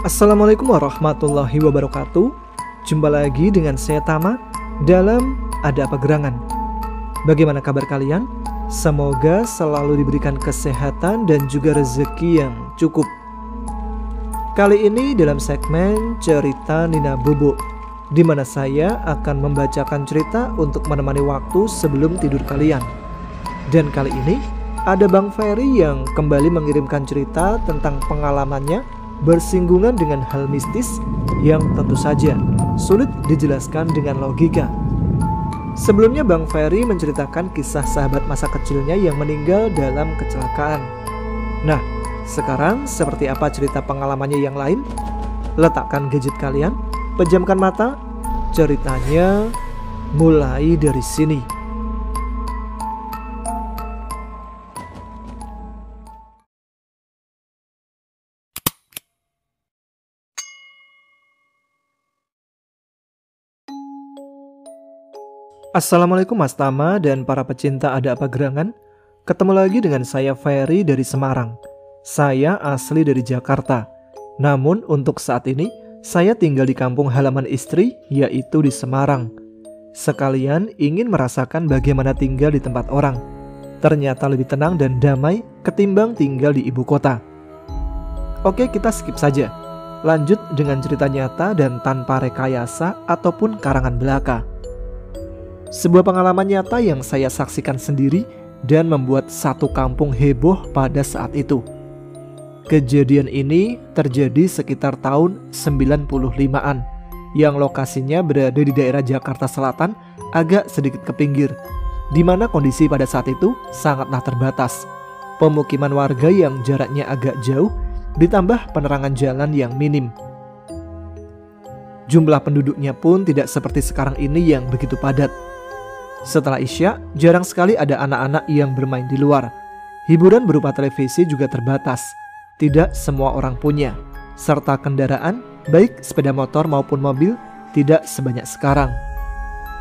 Assalamualaikum warahmatullahi wabarakatuh. Jumpa lagi dengan saya Tama dalam Ada Apa Gerangan. Bagaimana kabar kalian? Semoga selalu diberikan kesehatan dan juga rezeki yang cukup. Kali ini dalam segmen Cerita Nina Bobo, di mana saya akan membacakan cerita untuk menemani waktu sebelum tidur kalian. Dan kali ini ada Bang Ferry yang kembali mengirimkan cerita tentang pengalamannya bersinggungan dengan hal mistis yang tentu saja sulit dijelaskan dengan logika. Sebelumnya Bang Ferry menceritakan kisah sahabat masa kecilnya yang meninggal dalam kecelakaan. Nah, sekarang seperti apa cerita pengalamannya yang lain? Letakkan gadget kalian, pejamkan mata, ceritanya mulai dari sini. Assalamualaikum Mas Tama dan para pecinta Ada Apa Gerangan. Ketemu lagi dengan saya Ferry dari Semarang. Saya asli dari Jakarta. Namun untuk saat ini saya tinggal di kampung halaman istri, yaitu di Semarang. Sekalian ingin merasakan bagaimana tinggal di tempat orang. Ternyata lebih tenang dan damai ketimbang tinggal di ibu kota. Oke, kita skip saja. Lanjut dengan cerita nyata dan tanpa rekayasa ataupun karangan belaka. Sebuah pengalaman nyata yang saya saksikan sendiri dan membuat satu kampung heboh pada saat itu. Kejadian ini terjadi sekitar tahun 95-an, yang lokasinya berada di daerah Jakarta Selatan agak sedikit ke pinggir, di mana kondisi pada saat itu sangatlah terbatas. Pemukiman warga yang jaraknya agak jauh, ditambah penerangan jalan yang minim. Jumlah penduduknya pun tidak seperti sekarang ini yang begitu padat. Setelah Isya, jarang sekali ada anak-anak yang bermain di luar. Hiburan berupa televisi juga terbatas. Tidak semua orang punya. Serta kendaraan, baik sepeda motor maupun mobil, tidak sebanyak sekarang.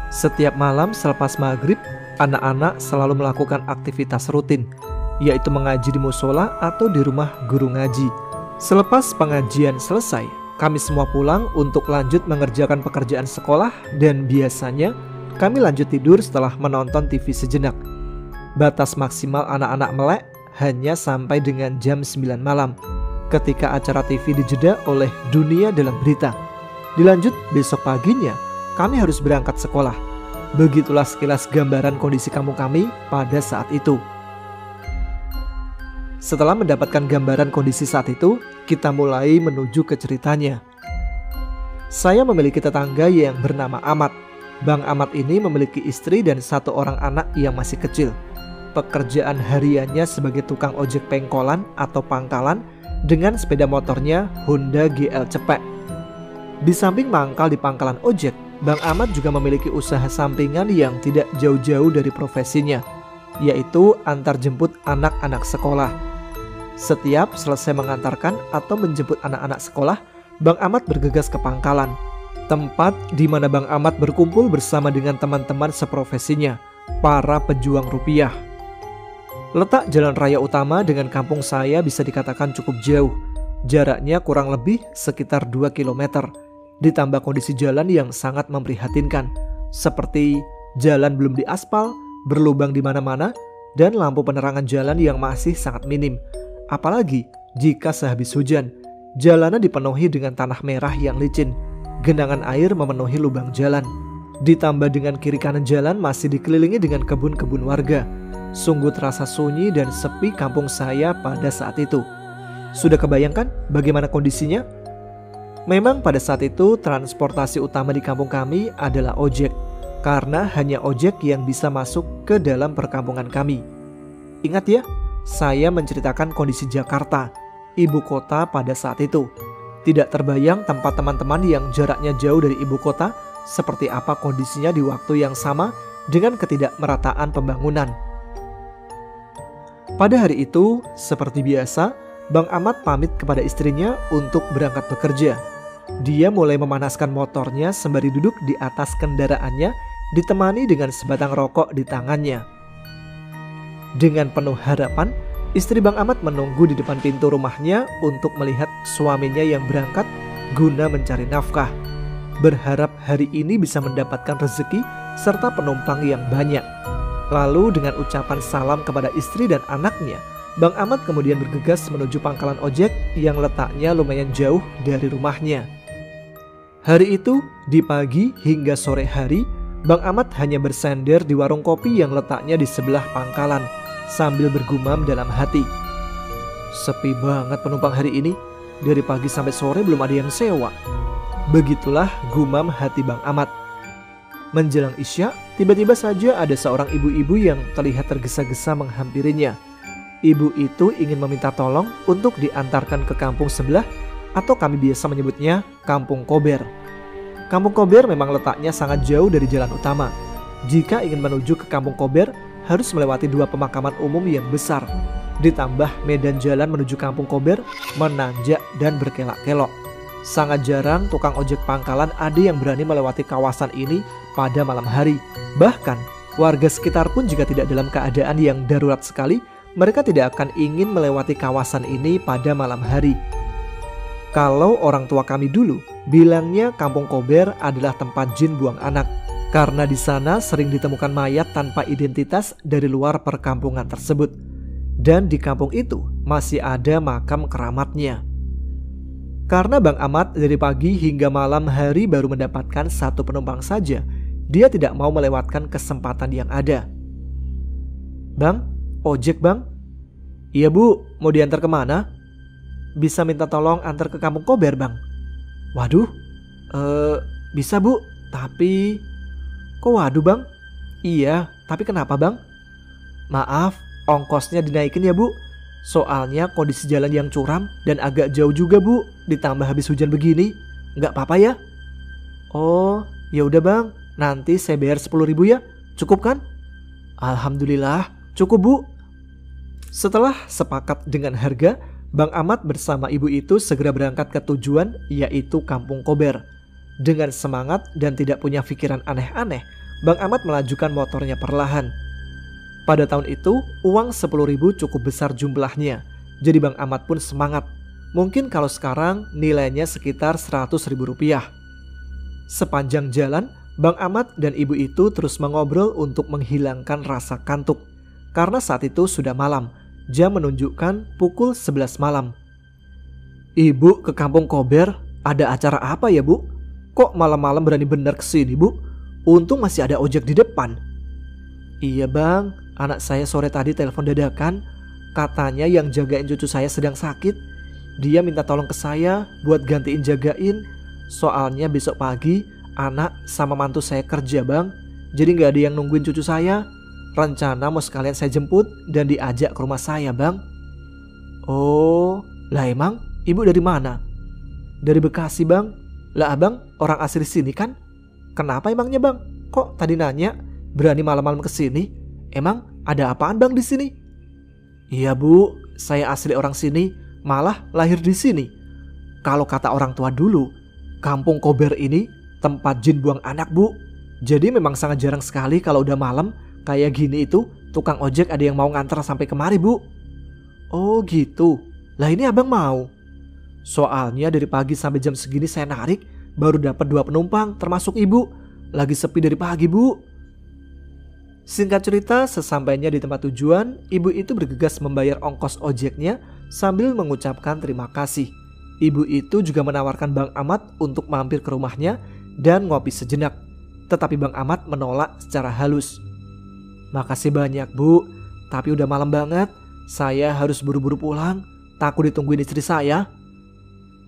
Setiap malam selepas maghrib, anak-anak selalu melakukan aktivitas rutin, yaitu mengaji di musola atau di rumah guru ngaji. Selepas pengajian selesai, kami semua pulang untuk lanjut mengerjakan pekerjaan sekolah dan biasanya kami lanjut tidur setelah menonton TV sejenak. Batas maksimal anak-anak melek hanya sampai dengan jam 9 malam, ketika acara TV dijeda oleh Dunia Dalam Berita. Dilanjut besok paginya, kami harus berangkat sekolah. Begitulah sekilas gambaran kondisi kampung kami pada saat itu. Setelah mendapatkan gambaran kondisi saat itu, kita mulai menuju ke ceritanya. Saya memiliki tetangga yang bernama Ahmad. Bang Ahmad ini memiliki istri dan satu orang anak yang masih kecil. Pekerjaan hariannya sebagai tukang ojek pengkolan atau pangkalan dengan sepeda motornya Honda GL Cepek. Di samping mangkal di pangkalan ojek, Bang Ahmad juga memiliki usaha sampingan yang tidak jauh-jauh dari profesinya, yaitu antar jemput anak-anak sekolah. Setiap selesai mengantarkan atau menjemput anak-anak sekolah, Bang Ahmad bergegas ke pangkalan, tempat di mana Bang Ahmad berkumpul bersama dengan teman-teman seprofesinya, para pejuang rupiah. Letak jalan raya utama dengan kampung saya bisa dikatakan cukup jauh. Jaraknya kurang lebih sekitar 2 km. Ditambah kondisi jalan yang sangat memprihatinkan, seperti jalan belum diaspal, berlubang di mana-mana, dan lampu penerangan jalan yang masih sangat minim. Apalagi jika sehabis hujan, jalanan dipenuhi dengan tanah merah yang licin. Genangan air memenuhi lubang jalan. Ditambah dengan kiri kanan jalan masih dikelilingi dengan kebun-kebun warga. Sungguh terasa sunyi dan sepi kampung saya pada saat itu. Sudah kebayangkan bagaimana kondisinya? Memang pada saat itu transportasi utama di kampung kami adalah ojek, karena hanya ojek yang bisa masuk ke dalam perkampungan kami. Ingat ya, saya menceritakan kondisi Jakarta, ibu kota pada saat itu. Tidak terbayang tempat teman-teman yang jaraknya jauh dari ibu kota seperti apa kondisinya di waktu yang sama dengan ketidakmerataan pembangunan. Pada hari itu, seperti biasa, Bang Ahmad pamit kepada istrinya untuk berangkat bekerja. Dia mulai memanaskan motornya sembari duduk di atas kendaraannya, ditemani dengan sebatang rokok di tangannya. Dengan penuh harapan, Istri Bang Ahmad menunggu di depan pintu rumahnya untuk melihat suaminya yang berangkat guna mencari nafkah. Berharap hari ini bisa mendapatkan rezeki serta penumpang yang banyak. Lalu dengan ucapan salam kepada istri dan anaknya, Bang Ahmad kemudian bergegas menuju pangkalan ojek yang letaknya lumayan jauh dari rumahnya. Hari itu, di pagi hingga sore hari, Bang Ahmad hanya bersender di warung kopi yang letaknya di sebelah pangkalan, sambil bergumam dalam hati. Sepi banget penumpang hari ini, dari pagi sampai sore belum ada yang sewa. Begitulah gumam hati Bang Ahmad. Menjelang Isya, tiba-tiba saja ada seorang ibu-ibu yang terlihat tergesa-gesa menghampirinya. Ibu itu ingin meminta tolong untuk diantarkan ke kampung sebelah, atau kami biasa menyebutnya Kampung Kober. Kampung Kober memang letaknya sangat jauh dari jalan utama. Jika ingin menuju ke Kampung Kober, harus melewati 2 pemakaman umum yang besar. Ditambah medan jalan menuju Kampung Kober menanjak dan berkelok-kelok. Sangat jarang tukang ojek pangkalan ada yang berani melewati kawasan ini pada malam hari. Bahkan warga sekitar pun jika tidak dalam keadaan yang darurat sekali, mereka tidak akan ingin melewati kawasan ini pada malam hari. Kalau orang tua kami dulu bilangnya Kampung Kober adalah tempat jin buang anak, karena di sana sering ditemukan mayat tanpa identitas dari luar perkampungan tersebut. Dan di kampung itu masih ada makam keramatnya. Karena Bang Ahmad dari pagi hingga malam hari baru mendapatkan 1 penumpang saja, dia tidak mau melewatkan kesempatan yang ada. Bang, ojek bang? Iya bu, mau diantar kemana? Bisa minta tolong antar ke Kampung Kober bang. Waduh, bisa bu, tapi... Kok waduh bang? Iya, tapi kenapa bang? Maaf, ongkosnya dinaikin ya bu. Soalnya kondisi jalan yang curam dan agak jauh juga bu. Ditambah habis hujan begini. Nggak apa-apa ya? Oh, ya udah bang. Nanti saya bayar 10.000 ya. Cukup kan? Alhamdulillah, cukup bu. Setelah sepakat dengan harga, Bang Ahmad bersama ibu itu segera berangkat ke tujuan, yaitu Kampung Kober. Dengan semangat dan tidak punya pikiran aneh-aneh, Bang Ahmad melajukan motornya perlahan. Pada tahun itu, uang 10.000 cukup besar jumlahnya. Jadi Bang Ahmad pun semangat. Mungkin kalau sekarang nilainya sekitar 100.000 rupiah. Sepanjang jalan, Bang Ahmad dan ibu itu terus mengobrol untuk menghilangkan rasa kantuk. Karena saat itu sudah malam, jam menunjukkan pukul 11 malam. Ibu ke Kampung Kober, ada acara apa ya bu? Kok malam-malam berani benar kesini bu? Untung masih ada ojek di depan. Iya bang, anak saya sore tadi telepon dadakan. Katanya yang jagain cucu saya sedang sakit. Dia minta tolong ke saya buat gantiin jagain. Soalnya besok pagi anak sama mantu saya kerja bang. Jadi gak ada yang nungguin cucu saya. Rencana mau sekalian saya jemput dan diajak ke rumah saya bang. Oh, lah emang ibu dari mana? Dari Bekasi bang. Lah abang orang asli sini kan? Kenapa emangnya bang? Kok tadi nanya berani malam-malam kesini? Emang ada apaan bang di sini? Iya bu, saya asli orang sini, malah lahir di sini. Kalau kata orang tua dulu, Kampung Kober ini tempat jin buang anak bu. Jadi memang sangat jarang sekali kalau udah malam kayak gini itu tukang ojek ada yang mau nganter sampai kemari bu. Oh gitu, lah ini abang mau? Soalnya dari pagi sampai jam segini saya narik, baru dapat 2 penumpang termasuk ibu. Lagi sepi dari pagi bu. Singkat cerita, sesampainya di tempat tujuan, ibu itu bergegas membayar ongkos ojeknya sambil mengucapkan terima kasih. Ibu itu juga menawarkan Bang Ahmad untuk mampir ke rumahnya dan ngopi sejenak. Tetapi Bang Ahmad menolak secara halus. Makasih banyak bu, tapi udah malam banget. Saya harus buru-buru pulang, takut ditungguin istri saya.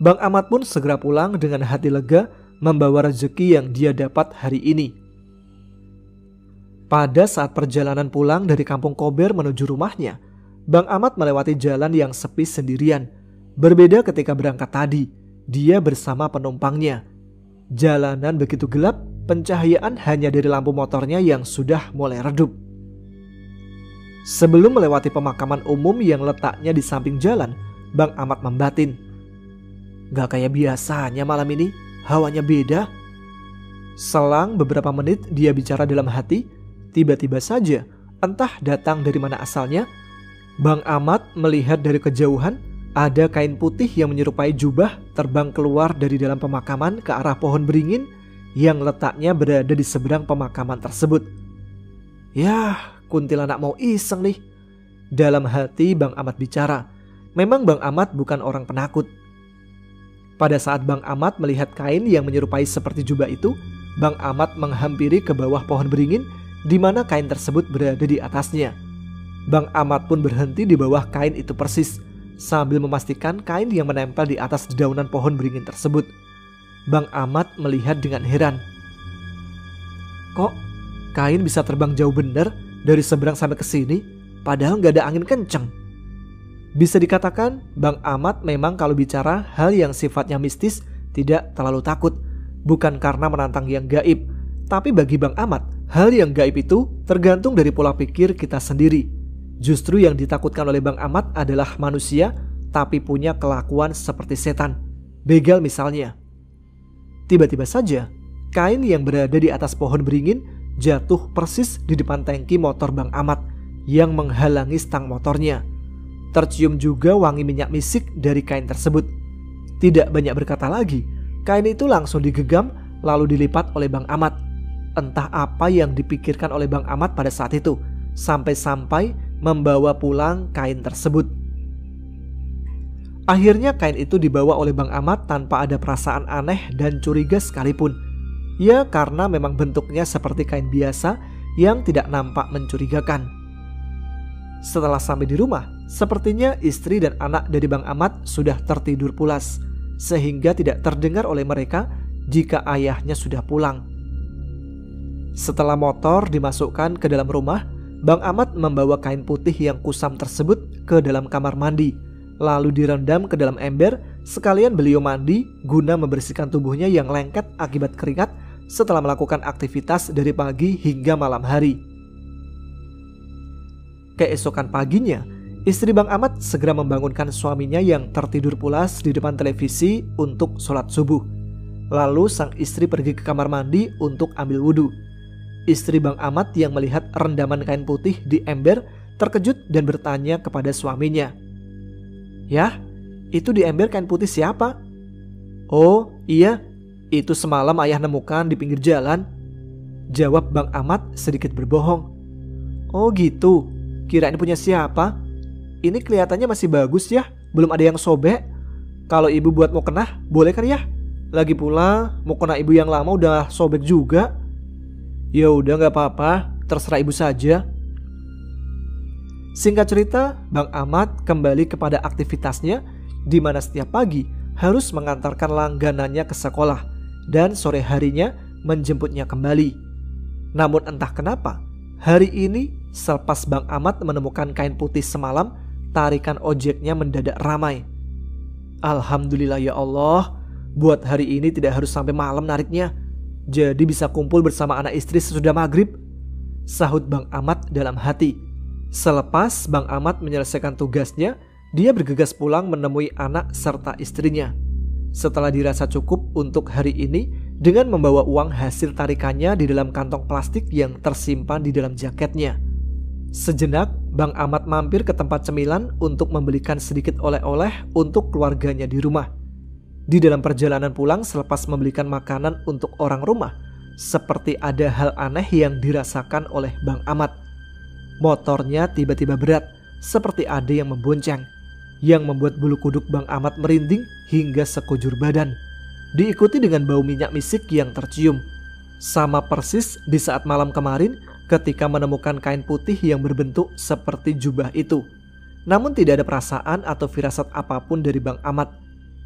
Bang Ahmad pun segera pulang dengan hati lega membawa rezeki yang dia dapat hari ini. Pada saat perjalanan pulang dari Kampung Kober menuju rumahnya, Bang Ahmad melewati jalan yang sepi sendirian. Berbeda ketika berangkat tadi, dia bersama penumpangnya. Jalanan begitu gelap, pencahayaan hanya dari lampu motornya yang sudah mulai redup. Sebelum melewati pemakaman umum yang letaknya di samping jalan, Bang Ahmad membatin. Gak kayak biasanya malam ini, hawanya beda. Selang beberapa menit dia bicara dalam hati. Tiba-tiba saja, entah datang dari mana asalnya, Bang Ahmad melihat dari kejauhan ada kain putih yang menyerupai jubah terbang keluar dari dalam pemakaman ke arah pohon beringin yang letaknya berada di seberang pemakaman tersebut. Yah, kuntilanak mau iseng nih. Dalam hati Bang Ahmad bicara. Memang Bang Ahmad bukan orang penakut. Pada saat Bang Ahmad melihat kain yang menyerupai seperti jubah itu, Bang Ahmad menghampiri ke bawah pohon beringin di mana kain tersebut berada di atasnya. Bang Ahmad pun berhenti di bawah kain itu persis, sambil memastikan kain yang menempel di atas dedaunan pohon beringin tersebut. Bang Ahmad melihat dengan heran. Kok kain bisa terbang jauh bener dari seberang sampai ke sini, padahal nggak ada angin kenceng? Bisa dikatakan Bang Ahmad memang kalau bicara hal yang sifatnya mistis tidak terlalu takut. Bukan karena menantang yang gaib, tapi bagi Bang Ahmad, hal yang gaib itu tergantung dari pola pikir kita sendiri. Justru yang ditakutkan oleh Bang Ahmad adalah manusia tapi punya kelakuan seperti setan. Begal misalnya. Tiba-tiba saja, kain yang berada di atas pohon beringin jatuh persis di depan tangki motor Bang Ahmad yang menghalangi stang motornya. Tercium juga wangi minyak misik dari kain tersebut. Tidak banyak berkata lagi, kain itu langsung digenggam lalu dilipat oleh Bang Ahmad. Entah apa yang dipikirkan oleh Bang Ahmad pada saat itu, sampai-sampai membawa pulang kain tersebut. Akhirnya kain itu dibawa oleh Bang Ahmad tanpa ada perasaan aneh dan curiga sekalipun. Ya karena memang bentuknya seperti kain biasa yang tidak nampak mencurigakan. Setelah sampai di rumah, sepertinya istri dan anak dari Bang Ahmad sudah tertidur pulas, sehingga tidak terdengar oleh mereka jika ayahnya sudah pulang. Setelah motor dimasukkan ke dalam rumah, Bang Ahmad membawa kain putih yang kusam tersebut ke dalam kamar mandi, lalu direndam ke dalam ember, sekalian beliau mandi guna membersihkan tubuhnya yang lengket akibat keringat setelah melakukan aktivitas dari pagi hingga malam hari. Keesokan paginya, istri Bang Ahmad segera membangunkan suaminya yang tertidur pulas di depan televisi untuk sholat subuh. Lalu sang istri pergi ke kamar mandi untuk ambil wudhu. Istri Bang Ahmad yang melihat rendaman kain putih di ember terkejut dan bertanya kepada suaminya. "Yah, itu di ember kain putih siapa?" "Oh iya, itu semalam ayah nemukan di pinggir jalan," jawab Bang Ahmad sedikit berbohong. "Oh gitu, kirain punya siapa? Ini kelihatannya masih bagus ya, belum ada yang sobek. Kalau ibu buat mau kena, boleh kan ya? Lagi pula mau kena ibu yang lama udah sobek juga." "Ya udah nggak apa-apa, terserah ibu saja." Singkat cerita, Bang Ahmad kembali kepada aktivitasnya di mana setiap pagi harus mengantarkan langganannya ke sekolah dan sore harinya menjemputnya kembali. Namun entah kenapa, hari ini selepas Bang Ahmad menemukan kain putih semalam, tarikan ojeknya mendadak ramai. "Alhamdulillah ya Allah, buat hari ini tidak harus sampai malam nariknya. Jadi bisa kumpul bersama anak istri sesudah maghrib," sahut Bang Ahmad dalam hati. Selepas Bang Ahmad menyelesaikan tugasnya, dia bergegas pulang menemui anak serta istrinya. Setelah dirasa cukup untuk hari ini, dengan membawa uang hasil tarikannya di dalam kantong plastik yang tersimpan di dalam jaketnya. Sejenak, Bang Ahmad mampir ke tempat cemilan untuk membelikan sedikit oleh-oleh untuk keluarganya di rumah. Di dalam perjalanan pulang selepas membelikan makanan untuk orang rumah, seperti ada hal aneh yang dirasakan oleh Bang Ahmad. Motornya tiba-tiba berat, seperti ada yang membonceng, yang membuat bulu kuduk Bang Ahmad merinding hingga sekujur badan. Diikuti dengan bau minyak misik yang tercium. Sama persis di saat malam kemarin ketika menemukan kain putih yang berbentuk seperti jubah itu. Namun tidak ada perasaan atau firasat apapun dari Bang Ahmad.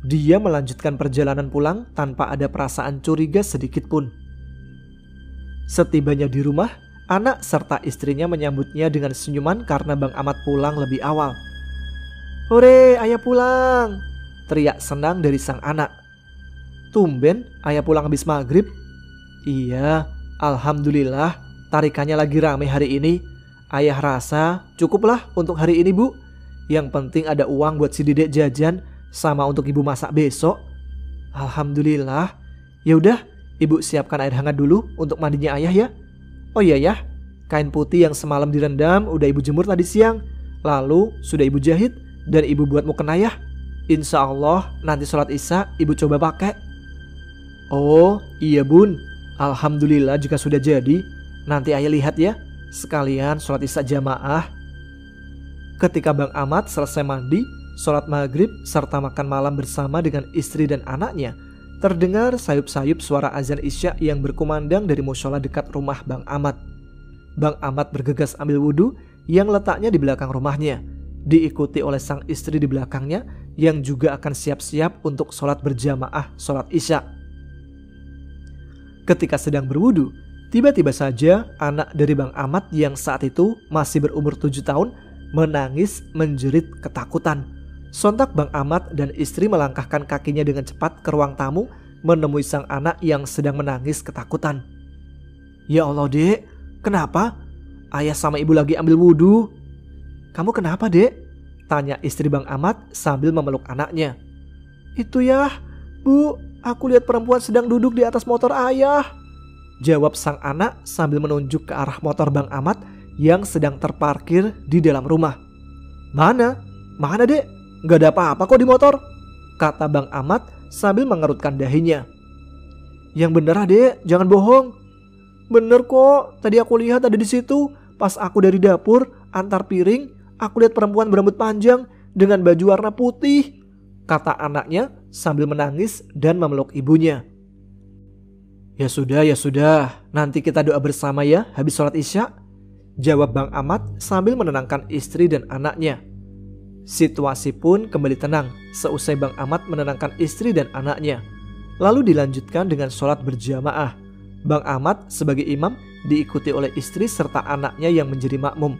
Dia melanjutkan perjalanan pulang tanpa ada perasaan curiga sedikit pun. Setibanya di rumah, anak serta istrinya menyambutnya dengan senyuman karena Bang Ahmad pulang lebih awal. "Hore, ayah pulang!" teriak senang dari sang anak. "Tumben ayah pulang habis maghrib?" "Iya, alhamdulillah tarikannya lagi ramai hari ini. Ayah rasa cukuplah untuk hari ini, Bu. Yang penting ada uang buat si Dedek jajan sama untuk ibu masak besok." "Alhamdulillah. Ya udah, ibu siapkan air hangat dulu untuk mandinya ayah ya. Oh iya ya, kain putih yang semalam direndam udah ibu jemur tadi siang. Lalu sudah ibu jahit dan ibu buat mukena ya. Insya Allah nanti sholat isya ibu coba pakai. Oh iya bun, alhamdulillah jika sudah jadi. Nanti ayah lihat ya, sekalian sholat isya jamaah. Ketika Bang Ahmad selesai mandi, sholat maghrib serta makan malam bersama dengan istri dan anaknya, terdengar sayup-sayup suara azan isya yang berkumandang dari mushola dekat rumah Bang Ahmad. Bang Ahmad bergegas ambil wudhu yang letaknya di belakang rumahnya, diikuti oleh sang istri di belakangnya yang juga akan siap-siap untuk sholat berjamaah sholat isya. Ketika sedang berwudhu, tiba-tiba saja anak dari Bang Ahmad yang saat itu masih berumur 7 tahun menangis menjerit ketakutan. Sontak Bang Ahmad dan istri melangkahkan kakinya dengan cepat ke ruang tamu menemui sang anak yang sedang menangis ketakutan. Ya Allah dek, kenapa? Ayah sama ibu lagi ambil wudhu. Kamu kenapa dek? Tanya istri Bang Ahmad sambil memeluk anaknya. Itu ya bu, aku lihat perempuan sedang duduk di atas motor ayah, jawab sang anak sambil menunjuk ke arah motor Bang Ahmad yang sedang terparkir di dalam rumah. Mana? Mana dek? Gak ada apa-apa kok di motor, kata Bang Ahmad sambil mengerutkan dahinya. Yang bener dek, jangan bohong. Bener kok, tadi aku lihat ada di situ. Pas aku dari dapur antar piring, aku lihat perempuan berambut panjang dengan baju warna putih, kata anaknya sambil menangis dan memeluk ibunya. Ya sudah, nanti kita doa bersama ya habis sholat isya, jawab Bang Ahmad sambil menenangkan istri dan anaknya. Situasi pun kembali tenang seusai Bang Ahmad menenangkan istri dan anaknya. Lalu dilanjutkan dengan sholat berjamaah. Bang Ahmad sebagai imam diikuti oleh istri serta anaknya yang menjadi makmum.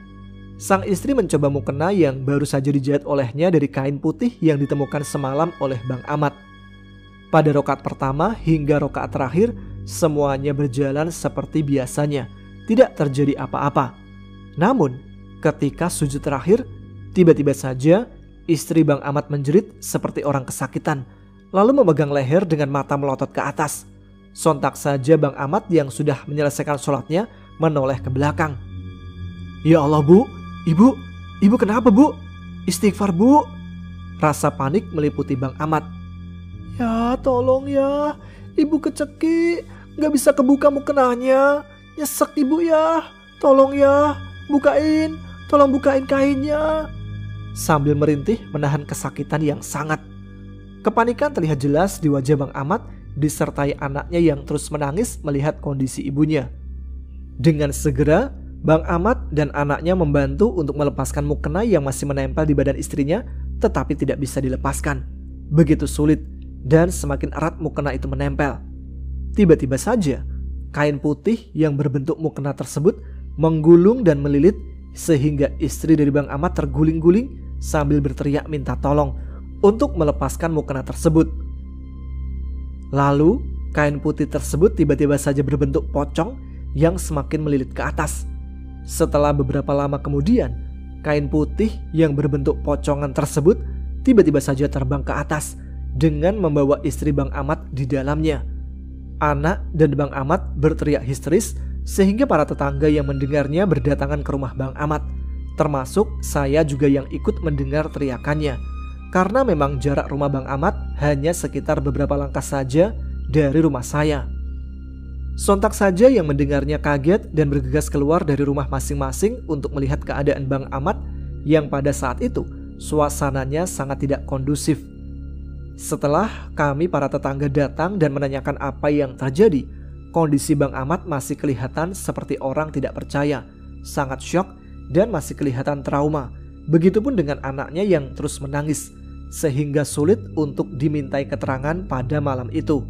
Sang istri mencoba mukena yang baru saja dijahit olehnya dari kain putih yang ditemukan semalam oleh Bang Ahmad. Pada rakaat pertama hingga rakaat terakhir semuanya berjalan seperti biasanya, tidak terjadi apa-apa. Namun ketika sujud terakhir, tiba-tiba saja istri Bang Ahmad menjerit seperti orang kesakitan, lalu memegang leher dengan mata melotot ke atas. Sontak saja Bang Ahmad yang sudah menyelesaikan sholatnya menoleh ke belakang. Ya Allah bu, ibu kenapa bu? Istighfar bu. Rasa panik meliputi Bang Ahmad. Ya tolong ya, ibu kecekik, gak bisa kebuka mukenanya. Nyesek ibu ya, tolong ya, bukain, tolong bukain kainnya. Sambil merintih menahan kesakitan yang sangat. Kepanikan terlihat jelas di wajah Bang Ahmad disertai anaknya yang terus menangis melihat kondisi ibunya. Dengan segera Bang Ahmad dan anaknya membantu untuk melepaskan mukena yang masih menempel di badan istrinya tetapi tidak bisa dilepaskan. Begitu sulit dan semakin erat mukena itu menempel. Tiba-tiba saja kain putih yang berbentuk mukena tersebut menggulung dan melilit sehingga istri dari Bang Ahmad terguling-guling sambil berteriak minta tolong untuk melepaskan mukena tersebut. Lalu kain putih tersebut tiba-tiba saja berbentuk pocong yang semakin melilit ke atas. Setelah beberapa lama kemudian, kain putih yang berbentuk pocongan tersebut tiba-tiba saja terbang ke atas dengan membawa istri Bang Ahmad di dalamnya. Anak dan Bang Ahmad berteriak histeris sehingga para tetangga yang mendengarnya berdatangan ke rumah Bang Ahmad. Termasuk saya juga yang ikut mendengar teriakannya. Karena memang jarak rumah Bang Ahmad hanya sekitar beberapa langkah saja dari rumah saya. Sontak saja yang mendengarnya kaget dan bergegas keluar dari rumah masing-masing untuk melihat keadaan Bang Ahmad yang pada saat itu suasananya sangat tidak kondusif. Setelah kami para tetangga datang dan menanyakan apa yang terjadi, kondisi Bang Ahmad masih kelihatan seperti orang tidak percaya, sangat syok dan masih kelihatan trauma. Begitupun dengan anaknya yang terus menangis, sehingga sulit untuk dimintai keterangan pada malam itu.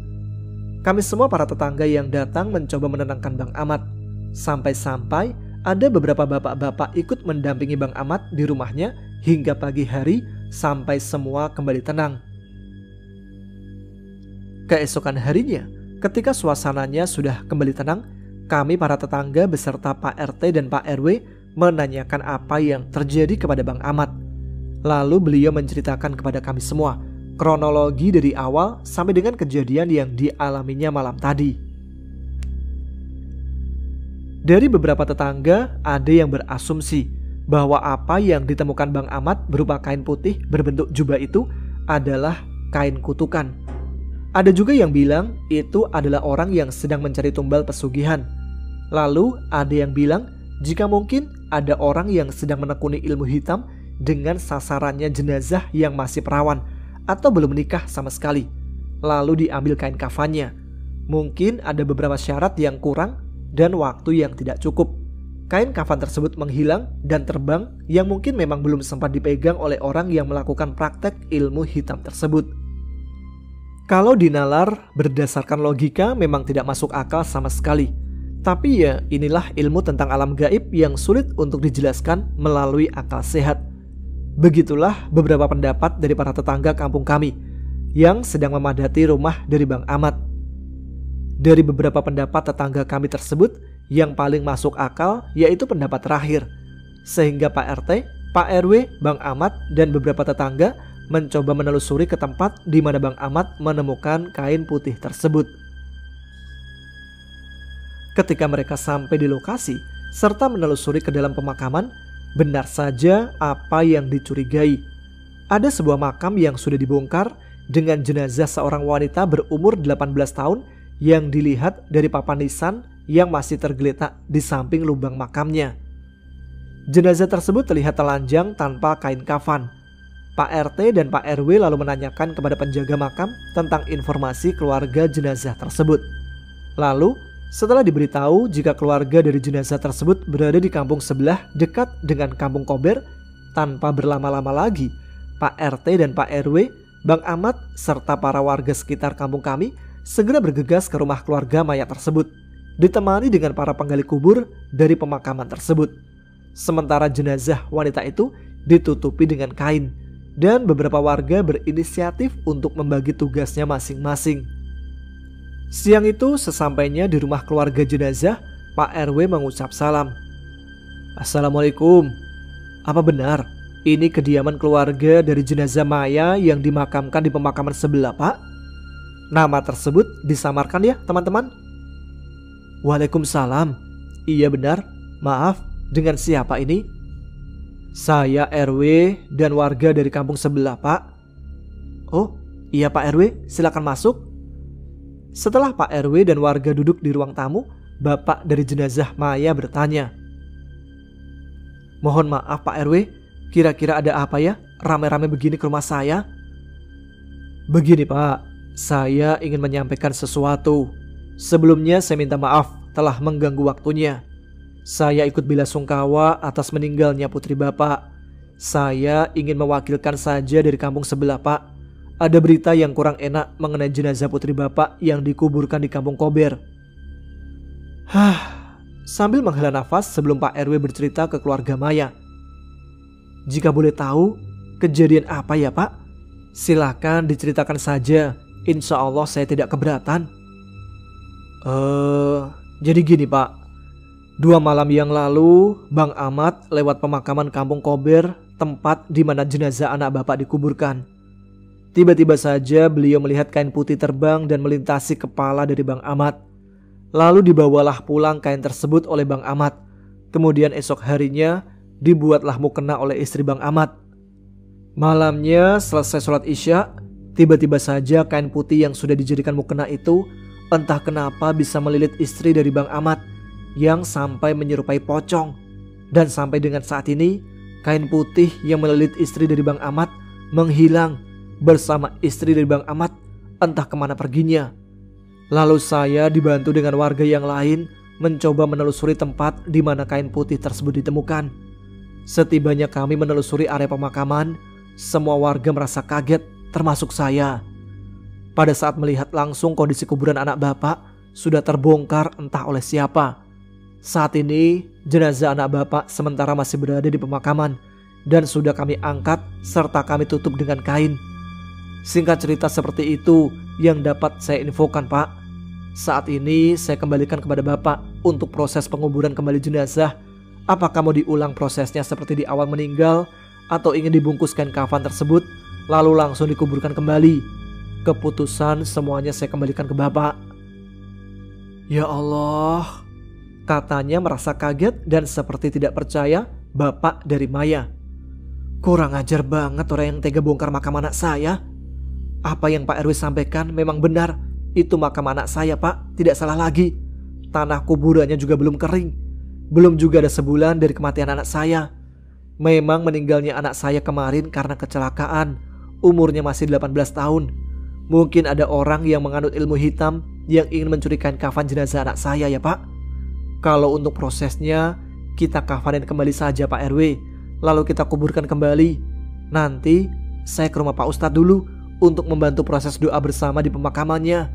Kami semua para tetangga yang datang mencoba menenangkan Bang Ahmad. Sampai-sampai ada beberapa bapak-bapak ikut mendampingi Bang Ahmad di rumahnya hingga pagi hari sampai semua kembali tenang. Keesokan harinya, ketika suasananya sudah kembali tenang, kami para tetangga beserta Pak RT dan Pak RW menanyakan apa yang terjadi kepada Bang Ahmad. Lalu beliau menceritakan kepada kami semua kronologi dari awal sampai dengan kejadian yang dialaminya malam tadi. Dari beberapa tetangga ada yang berasumsi bahwa apa yang ditemukan Bang Ahmad berupa kain putih berbentuk jubah itu adalah kain kutukan. Ada juga yang bilang itu adalah orang yang sedang mencari tumbal pesugihan. Lalu ada yang bilang jika mungkin ada orang yang sedang menekuni ilmu hitam dengan sasarannya jenazah yang masih perawan atau belum menikah sama sekali. Lalu diambil kain kafannya. Mungkin ada beberapa syarat yang kurang dan waktu yang tidak cukup. Kain kafan tersebut menghilang dan terbang yang mungkin memang belum sempat dipegang oleh orang yang melakukan praktek ilmu hitam tersebut. Kalau dinalar berdasarkan logika memang tidak masuk akal sama sekali. Tapi ya inilah ilmu tentang alam gaib yang sulit untuk dijelaskan melalui akal sehat. Begitulah beberapa pendapat dari para tetangga kampung kami yang sedang memadati rumah dari Bang Ahmad. Dari beberapa pendapat tetangga kami tersebut, yang paling masuk akal yaitu pendapat terakhir. Sehingga Pak RT, Pak RW, Bang Ahmad, dan beberapa tetangga mencoba menelusuri ke tempat di mana Bang Ahmad menemukan kain putih tersebut. Ketika mereka sampai di lokasi serta menelusuri ke dalam pemakaman, benar saja apa yang dicurigai. Ada sebuah makam yang sudah dibongkar dengan jenazah seorang wanita berumur 18 tahun yang dilihat dari papan nisan yang masih tergeletak di samping lubang makamnya. Jenazah tersebut terlihat telanjang tanpa kain kafan. Pak RT dan Pak RW lalu menanyakan kepada penjaga makam tentang informasi keluarga jenazah tersebut. Lalu, setelah diberitahu jika keluarga dari jenazah tersebut berada di kampung sebelah dekat dengan kampung Kober, tanpa berlama-lama lagi, Pak RT dan Pak RW, Bang Ahmad, serta para warga sekitar kampung kami segera bergegas ke rumah keluarga mayat tersebut, ditemani dengan para penggali kubur dari pemakaman tersebut. Sementara jenazah wanita itu ditutupi dengan kain, dan beberapa warga berinisiatif untuk membagi tugasnya masing-masing. Siang itu sesampainya di rumah keluarga jenazah, Pak RW mengucap salam. Assalamualaikum. Apa benar ini kediaman keluarga dari jenazah Maya yang dimakamkan di pemakaman sebelah, Pak? Nama tersebut disamarkan ya teman-teman? Waalaikumsalam. Iya benar. Maaf, dengan siapa ini? Saya RW dan warga dari kampung sebelah, Pak. Oh, iya Pak RW, silakan masuk. Setelah Pak RW dan warga duduk di ruang tamu, bapak dari jenazah Maya bertanya. Mohon maaf Pak RW, kira-kira ada apa ya rame-rame begini ke rumah saya? Begini Pak, saya ingin menyampaikan sesuatu. Sebelumnya saya minta maaf telah mengganggu waktunya. Saya ikut belasungkawa atas meninggalnya putri Bapak. Saya ingin mewakilkan saja dari kampung sebelah, Pak. Ada berita yang kurang enak mengenai jenazah putri Bapak yang dikuburkan di kampung Kober. Sambil menghela nafas sebelum Pak RW bercerita ke keluarga Maya. Jika boleh tahu, kejadian apa ya Pak? Silakan diceritakan saja. Insya Allah saya tidak keberatan. Jadi gini Pak. 2 malam yang lalu, Bang Ahmad lewat pemakaman kampung Kober, tempat di mana jenazah anak bapak dikuburkan. Tiba-tiba saja beliau melihat kain putih terbang dan melintasi kepala dari Bang Ahmad. Lalu dibawalah pulang kain tersebut oleh Bang Ahmad. Kemudian esok harinya dibuatlah mukena oleh istri Bang Ahmad. Malamnya selesai sholat Isya, tiba-tiba saja kain putih yang sudah dijadikan mukena itu entah kenapa bisa melilit istri dari Bang Ahmad yang sampai menyerupai pocong. Dan sampai dengan saat ini, kain putih yang melilit istri dari Bang Ahmad menghilang bersama istri dari Bang Ahmad entah kemana perginya. Lalu saya dibantu dengan warga yang lain mencoba menelusuri tempat di mana kain putih tersebut ditemukan. Setibanya kami menelusuri area pemakaman, semua warga merasa kaget termasuk saya. Pada saat melihat langsung kondisi kuburan anak bapak sudah terbongkar entah oleh siapa. Saat ini jenazah anak bapak sementara masih berada di pemakaman dan sudah kami angkat serta kami tutup dengan kain. Singkat cerita seperti itu yang dapat saya infokan Pak. Saat ini saya kembalikan kepada Bapak untuk proses penguburan kembali jenazah. Apakah mau diulang prosesnya seperti di awal meninggal atau ingin dibungkus kain kafan tersebut lalu langsung dikuburkan kembali? Keputusan semuanya saya kembalikan ke Bapak. Ya Allah, katanya merasa kaget dan seperti tidak percaya bapak dari Maya. Kurang ajar banget orang yang tega bongkar makam anak saya. Apa yang Pak RW sampaikan memang benar. Itu makam anak saya, Pak, tidak salah lagi. Tanah kuburannya juga belum kering. Belum juga ada sebulan dari kematian anak saya. Memang meninggalnya anak saya kemarin karena kecelakaan. Umurnya masih 18 tahun. Mungkin ada orang yang menganut ilmu hitam yang ingin mencurikan kafan jenazah anak saya ya, Pak. Kalau untuk prosesnya, kita kafanin kembali saja Pak RW. Lalu kita kuburkan kembali. Nanti saya ke rumah Pak Ustadz dulu untuk membantu proses doa bersama di pemakamannya.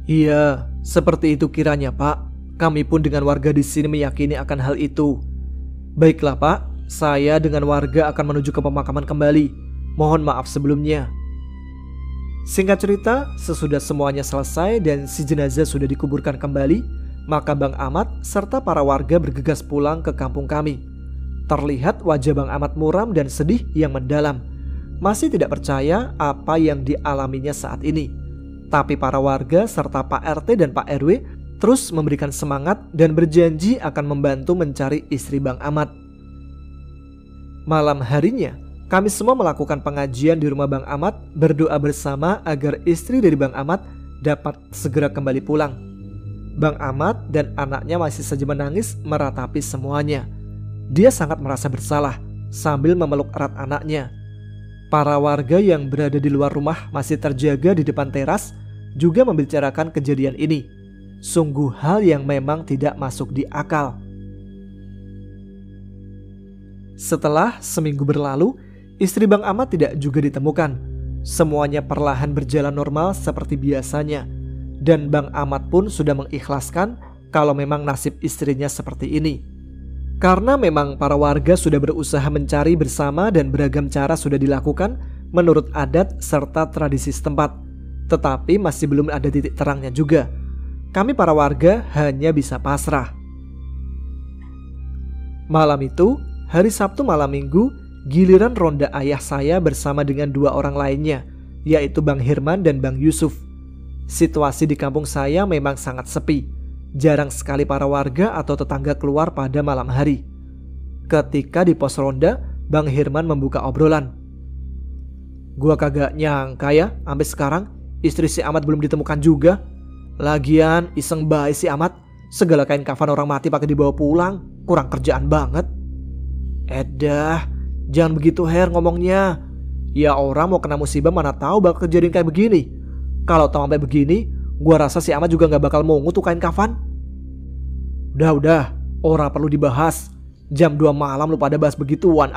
Iya, seperti itu kiranya Pak. Kami pun dengan warga di sini meyakini akan hal itu. Baiklah Pak, saya dengan warga akan menuju ke pemakaman kembali. Mohon maaf sebelumnya. Singkat cerita, sesudah semuanya selesai dan si jenazah sudah dikuburkan kembali, maka Bang Ahmad serta para warga bergegas pulang ke kampung kami. Terlihat wajah Bang Ahmad muram dan sedih yang mendalam. Masih tidak percaya apa yang dialaminya saat ini. Tapi para warga serta Pak RT dan Pak RW terus memberikan semangat dan berjanji akan membantu mencari istri Bang Ahmad. Malam harinya, kami semua melakukan pengajian di rumah Bang Ahmad, berdoa bersama agar istri dari Bang Ahmad dapat segera kembali pulang. Bang Ahmad dan anaknya masih saja menangis meratapi semuanya. Dia sangat merasa bersalah sambil memeluk erat anaknya. Para warga yang berada di luar rumah masih terjaga di depan teras juga membicarakan kejadian ini. Sungguh hal yang memang tidak masuk di akal. Setelah seminggu berlalu, istri Bang Ahmad tidak juga ditemukan. Semuanya perlahan berjalan normal seperti biasanya. Dan Bang Ahmad pun sudah mengikhlaskan kalau memang nasib istrinya seperti ini. Karena memang para warga sudah berusaha mencari bersama dan beragam cara sudah dilakukan menurut adat serta tradisi setempat. Tetapi masih belum ada titik terangnya juga. Kami para warga hanya bisa pasrah. Malam itu, hari Sabtu malam minggu, giliran ronda ayah saya bersama dengan dua orang lainnya, yaitu Bang Hirman dan Bang Yusuf. Situasi di kampung saya memang sangat sepi. Jarang sekali para warga atau tetangga keluar pada malam hari. Ketika di pos ronda, Bang Hirman membuka obrolan. Gua kagak nyangka ya, sampai sekarang istri si Ahmad belum ditemukan juga. Lagian iseng baik si Ahmad, segala kain kafan orang mati pakai dibawa pulang, kurang kerjaan banget. Edah, jangan begitu Her ngomongnya. Ya orang mau kena musibah mana tahu bakal kejadian kayak begini. Kalau tahu sampai begini, gua rasa si Ahmad juga gak bakal mau tuh kain kafan. Udah, orang perlu dibahas. Jam 2 malam lu pada bahas begituan.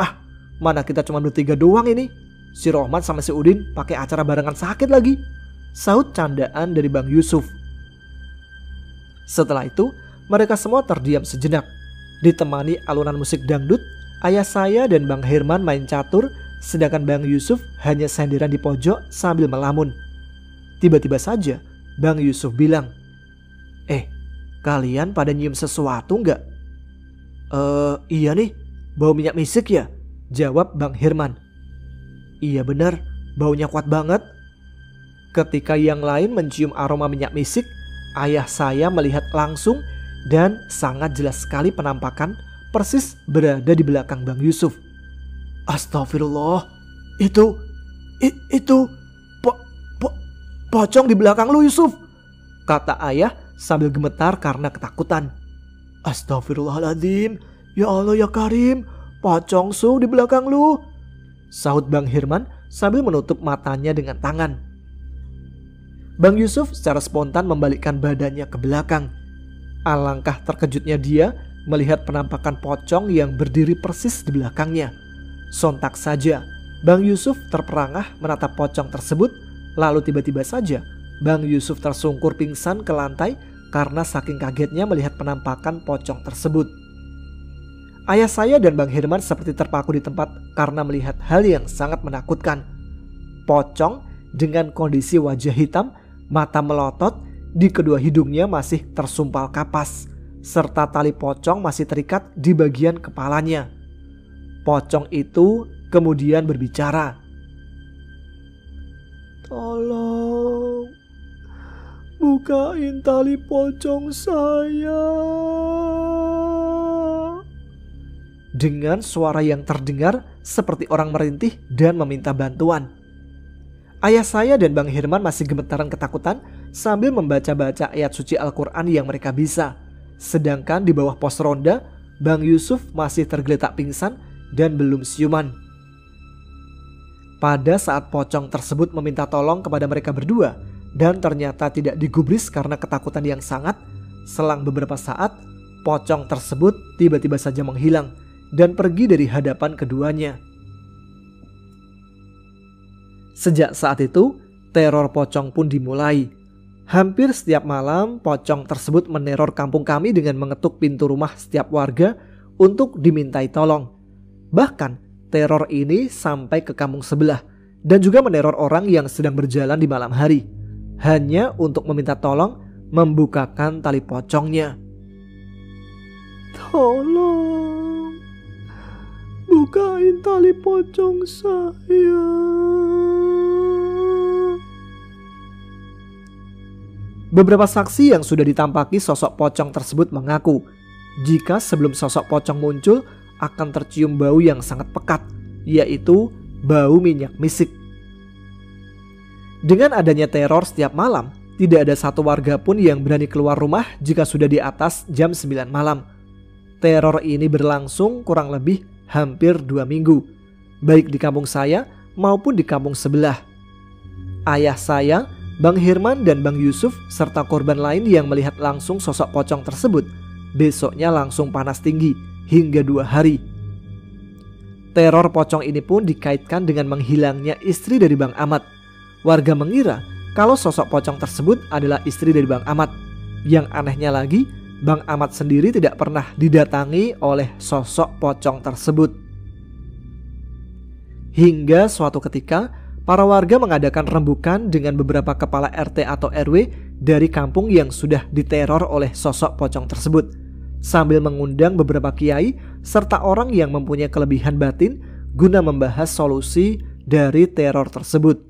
Mana kita cuma bertiga doang ini. Si Rohmat sama si Udin pakai acara barengan sakit lagi. Sahut candaan dari Bang Yusuf. Setelah itu, mereka semua terdiam sejenak. Ditemani alunan musik dangdut, ayah saya dan Bang Herman main catur, sedangkan Bang Yusuf hanya senderan di pojok sambil melamun. Tiba-tiba saja, Bang Yusuf bilang, kalian pada nyium sesuatu nggak? Iya nih, bau minyak misik ya? Jawab Bang Herman. Iya benar, baunya kuat banget. Ketika yang lain mencium aroma minyak misik, ayah saya melihat langsung dan sangat jelas sekali penampakan persis berada di belakang Bang Yusuf. Astagfirullah, itu pocong di belakang lu Yusuf, kata ayah sambil gemetar karena ketakutan. Astagfirullahaladzim, ya Allah ya Karim, pocong di belakang lu, sahut Bang Hirman sambil menutup matanya dengan tangan. Bang Yusuf secara spontan membalikkan badannya ke belakang. Alangkah terkejutnya dia melihat penampakan pocong yang berdiri persis di belakangnya. Sontak saja Bang Yusuf terperangah menatap pocong tersebut. Lalu tiba-tiba saja Bang Yusuf tersungkur pingsan ke lantai karena saking kagetnya melihat penampakan pocong tersebut. Ayah saya dan Bang Herman seperti terpaku di tempat karena melihat hal yang sangat menakutkan. Pocong dengan kondisi wajah hitam, mata melotot, di kedua hidungnya masih tersumpal kapas, serta tali pocong masih terikat di bagian kepalanya. Pocong itu kemudian berbicara. Tolong, bukain tali pocong saya. dengan suara yang terdengar seperti orang merintih dan meminta bantuan. Ayah saya dan Bang Herman masih gemetaran ketakutan sambil membaca-baca ayat suci Al-Quran yang mereka bisa. Sedangkan di bawah pos ronda, Bang Yusuf masih tergeletak pingsan dan belum siuman. Pada saat pocong tersebut meminta tolong kepada mereka berdua dan ternyata tidak digubris karena ketakutan yang sangat, selang beberapa saat, pocong tersebut tiba-tiba saja menghilang dan pergi dari hadapan keduanya. Sejak saat itu, teror pocong pun dimulai. Hampir setiap malam, pocong tersebut meneror kampung kami dengan mengetuk pintu rumah setiap warga untuk dimintai tolong. Bahkan, teror ini sampai ke kampung sebelah dan juga meneror orang yang sedang berjalan di malam hari, hanya untuk meminta tolong membukakan tali pocongnya. Tolong, bukain tali pocong saya. Beberapa saksi yang sudah ditampaki sosok pocong tersebut mengaku jika sebelum sosok pocong muncul akan tercium bau yang sangat pekat, yaitu bau minyak misik. Dengan adanya teror setiap malam, tidak ada satu warga pun yang berani keluar rumah jika sudah di atas jam 9 malam. Teror ini berlangsung kurang lebih hampir 2 minggu, baik di kampung saya maupun di kampung sebelah. Ayah saya, Bang Herman dan Bang Yusuf serta korban lain yang melihat langsung sosok pocong tersebut besoknya langsung panas tinggi hingga 2 hari. Teror pocong ini pun dikaitkan dengan menghilangnya istri dari Bang Ahmad. Warga mengira kalau sosok pocong tersebut adalah istri dari Bang Ahmad. Yang anehnya lagi, Bang Ahmad sendiri tidak pernah didatangi oleh sosok pocong tersebut. Hingga suatu ketika, para warga mengadakan rembukan dengan beberapa kepala RT atau RW dari kampung yang sudah diteror oleh sosok pocong tersebut, sambil mengundang beberapa kiai serta orang yang mempunyai kelebihan batin guna membahas solusi dari teror tersebut.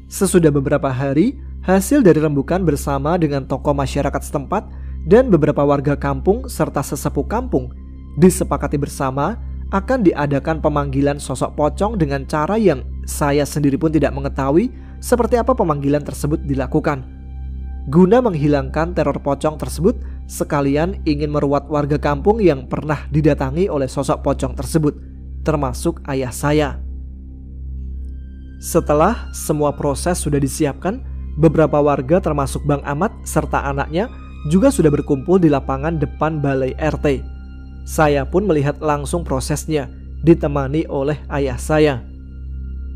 Sesudah beberapa hari, hasil dari rembukan bersama dengan tokoh masyarakat setempat dan beberapa warga kampung serta sesepuh kampung disepakati bersama akan diadakan pemanggilan sosok pocong dengan cara yang saya sendiri pun tidak mengetahui seperti apa pemanggilan tersebut dilakukan. Guna menghilangkan teror pocong tersebut, sekalian ingin meruat warga kampung yang pernah didatangi oleh sosok pocong tersebut, termasuk ayah saya. Setelah semua proses sudah disiapkan, beberapa warga termasuk Bang Ahmad serta anaknya juga sudah berkumpul di lapangan depan balai RT. Saya pun melihat langsung prosesnya, ditemani oleh ayah saya.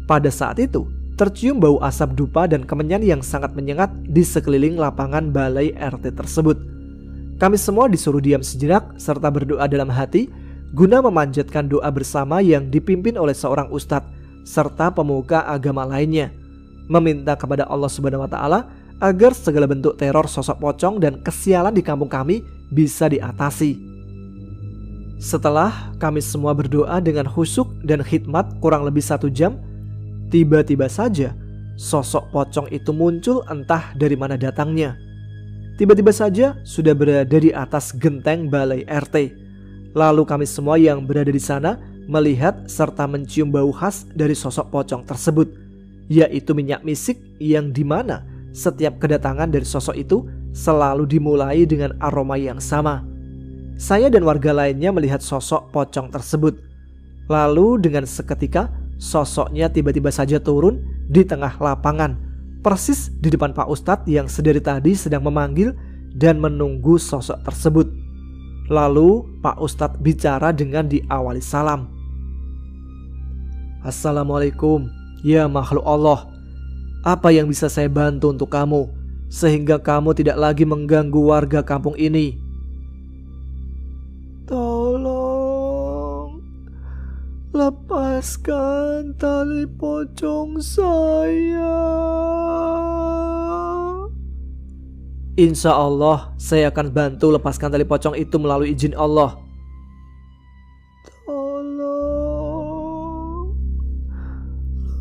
Pada saat itu, tercium bau asap dupa dan kemenyan yang sangat menyengat di sekeliling lapangan balai RT tersebut. Kami semua disuruh diam sejenak serta berdoa dalam hati guna memanjatkan doa bersama yang dipimpin oleh seorang ustadz serta pemuka agama lainnya, meminta kepada Allah Subhanahu wa Ta'ala agar segala bentuk teror sosok pocong dan kesialan di kampung kami bisa diatasi. Setelah kami semua berdoa dengan khusyuk dan khidmat kurang lebih 1 jam, tiba-tiba saja sosok pocong itu muncul entah dari mana datangnya. Tiba-tiba saja sudah berada di atas genteng balai RT. Lalu kami semua yang berada di sana melihat serta mencium bau khas dari sosok pocong tersebut, yaitu minyak misik yang dimana setiap kedatangan dari sosok itu selalu dimulai dengan aroma yang sama. Saya dan warga lainnya melihat sosok pocong tersebut. Lalu dengan seketika sosoknya tiba-tiba saja turun di tengah lapangan, persis di depan Pak Ustadz yang sedari tadi sedang memanggil dan menunggu sosok tersebut. Lalu Pak Ustadz bicara dengan diawali salam. Assalamualaikum, ya makhluk Allah. Apa yang bisa saya bantu untuk kamu sehingga kamu tidak lagi mengganggu warga kampung ini? Tolong lepaskan tali pocong saya. Insya Allah saya akan bantu lepaskan tali pocong itu melalui izin Allah. Tolong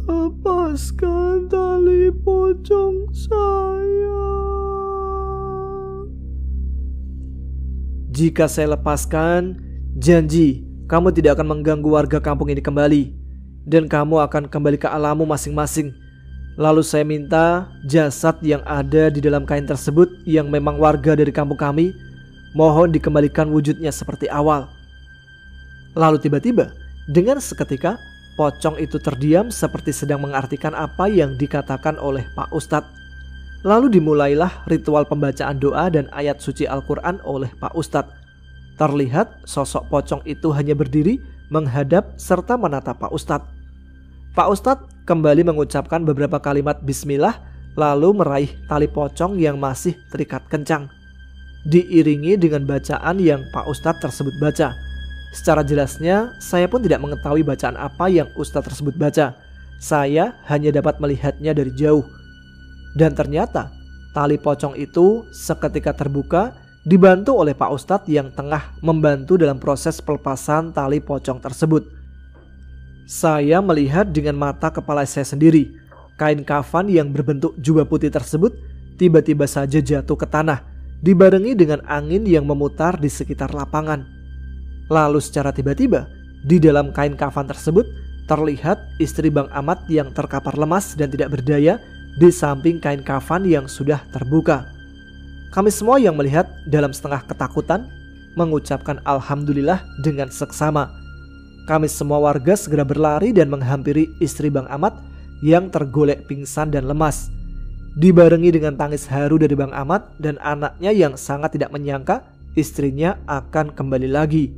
lepaskan tali pocong saya. Jika saya lepaskan, Janji, kamu tidak akan mengganggu warga kampung ini kembali, dan kamu akan kembali ke alammu masing-masing. Lalu saya minta jasad yang ada di dalam kain tersebut yang memang warga dari kampung kami, mohon dikembalikan wujudnya seperti awal. Lalu tiba-tiba, dengan seketika, pocong itu terdiam seperti sedang mengartikan apa yang dikatakan oleh Pak Ustadz. Lalu dimulailah ritual pembacaan doa dan ayat suci Al-Quran oleh Pak Ustadz. Terlihat sosok pocong itu hanya berdiri, menghadap serta menatap Pak Ustadz. Pak Ustadz kembali mengucapkan beberapa kalimat bismillah, lalu meraih tali pocong yang masih terikat kencang. Diiringi dengan bacaan yang Pak Ustadz tersebut baca. Secara jelasnya, saya pun tidak mengetahui bacaan apa yang Ustadz tersebut baca. Saya hanya dapat melihatnya dari jauh. Dan ternyata, tali pocong itu seketika terbuka, dibantu oleh Pak Ustadz yang tengah membantu dalam proses pelepasan tali pocong tersebut. Saya melihat dengan mata kepala saya sendiri, kain kafan yang berbentuk jubah putih tersebut tiba-tiba saja jatuh ke tanah, dibarengi dengan angin yang memutar di sekitar lapangan. Lalu secara tiba-tiba, di dalam kain kafan tersebut terlihat istri Bang Ahmad yang terkapar lemas dan tidak berdaya di samping kain kafan yang sudah terbuka. Kami semua yang melihat dalam setengah ketakutan mengucapkan alhamdulillah dengan seksama. Kami semua warga segera berlari dan menghampiri istri Bang Ahmad yang tergolek pingsan dan lemas. Dibarengi dengan tangis haru dari Bang Ahmad dan anaknya yang sangat tidak menyangka istrinya akan kembali lagi.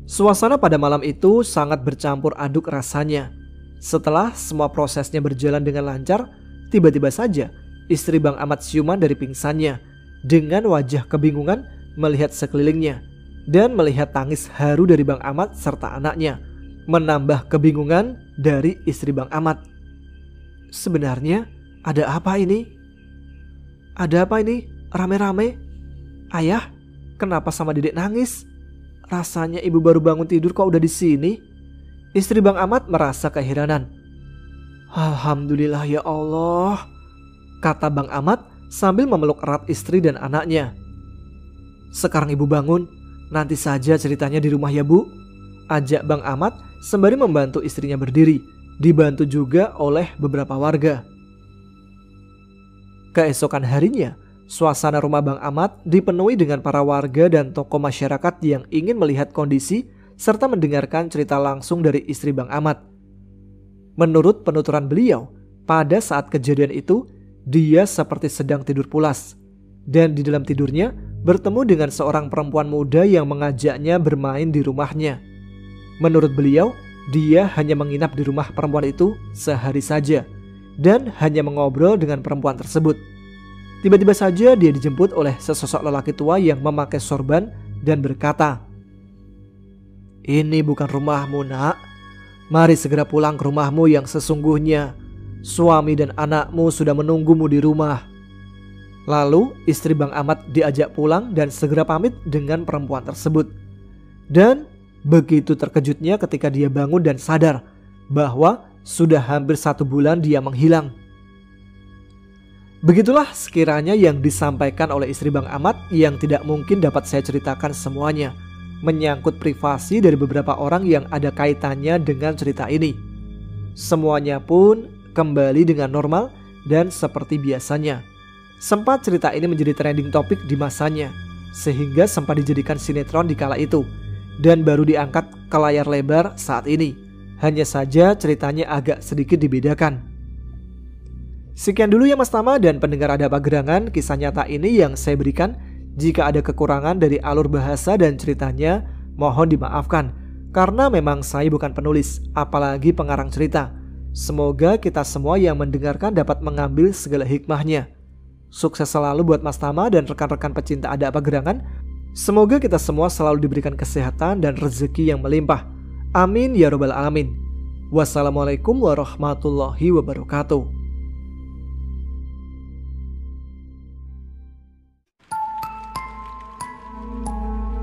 Suasana pada malam itu sangat bercampur aduk rasanya. Setelah semua prosesnya berjalan dengan lancar, tiba-tiba saja istri Bang Ahmad siuman dari pingsannya dengan wajah kebingungan melihat sekelilingnya. Dan melihat tangis haru dari Bang Ahmad serta anaknya, menambah kebingungan dari istri Bang Ahmad. Sebenarnya ada apa ini? Ada apa ini? Rame-rame? Ayah, kenapa sama Dedek nangis? Rasanya ibu baru bangun tidur kok udah di sini? Istri Bang Ahmad merasa keheranan. Alhamdulillah ya Allah, kata Bang Ahmad sambil memeluk erat istri dan anaknya. Sekarang ibu bangun, nanti saja ceritanya di rumah ya Bu, ajak Bang Ahmad sembari membantu istrinya berdiri, dibantu juga oleh beberapa warga. Keesokan harinya, suasana rumah Bang Ahmad dipenuhi dengan para warga dan tokoh masyarakat yang ingin melihat kondisi serta mendengarkan cerita langsung dari istri Bang Ahmad. Menurut penuturan beliau, pada saat kejadian itu, dia seperti sedang tidur pulas. Dan di dalam tidurnya bertemu dengan seorang perempuan muda yang mengajaknya bermain di rumahnya. Menurut beliau, dia hanya menginap di rumah perempuan itu sehari saja dan hanya mengobrol dengan perempuan tersebut. Tiba-tiba saja dia dijemput oleh sesosok lelaki tua yang memakai sorban dan berkata, "Ini bukan rumahmu, Nak. Mari segera pulang ke rumahmu yang sesungguhnya. Suami dan anakmu sudah menunggumu di rumah." Lalu istri Bang Ahmad diajak pulang dan segera pamit dengan perempuan tersebut. Dan begitu terkejutnya ketika dia bangun dan sadar bahwa sudah hampir 1 bulan dia menghilang. Begitulah sekiranya yang disampaikan oleh istri Bang Ahmad yang tidak mungkin dapat saya ceritakan semuanya, menyangkut privasi dari beberapa orang yang ada kaitannya dengan cerita ini. Semuanya pun kembali dengan normal dan seperti biasanya. Sempat cerita ini menjadi trending topik di masanya, sehingga sempat dijadikan sinetron di kala itu, dan baru diangkat ke layar lebar saat ini. Hanya saja ceritanya agak sedikit dibedakan. Sekian dulu ya Mas Tama dan pendengar Ada Apa Gerangan, kisah nyata ini yang saya berikan. Jika ada kekurangan dari alur bahasa dan ceritanya, mohon dimaafkan, karena memang saya bukan penulis, apalagi pengarang cerita. Semoga kita semua yang mendengarkan dapat mengambil segala hikmahnya. Sukses selalu buat Mas Tama dan rekan-rekan pecinta Ada Apa Gerangan. Semoga kita semua selalu diberikan kesehatan dan rezeki yang melimpah. Amin ya robbal alamin. Wassalamualaikum warahmatullahi wabarakatuh.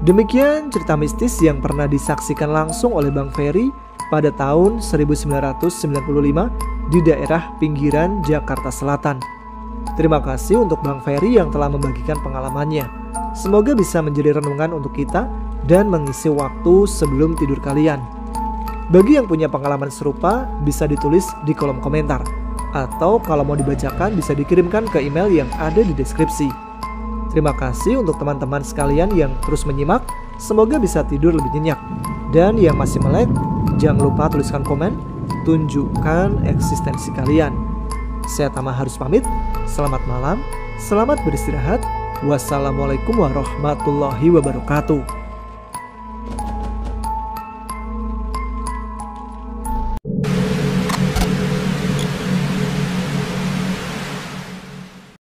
Demikian cerita mistis yang pernah disaksikan langsung oleh Bang Ferry pada tahun 1995 di daerah pinggiran Jakarta Selatan. Terima kasih untuk Bang Ferry yang telah membagikan pengalamannya. Semoga bisa menjadi renungan untuk kita dan mengisi waktu sebelum tidur kalian. Bagi yang punya pengalaman serupa, bisa ditulis di kolom komentar. Atau kalau mau dibacakan bisa dikirimkan ke email yang ada di deskripsi. Terima kasih untuk teman-teman sekalian yang terus menyimak. Semoga bisa tidur lebih nyenyak. Dan yang masih melek, jangan lupa tuliskan komen, tunjukkan eksistensi kalian. Saya Tama harus pamit. Selamat malam, selamat beristirahat. Wassalamualaikum warahmatullahi wabarakatuh.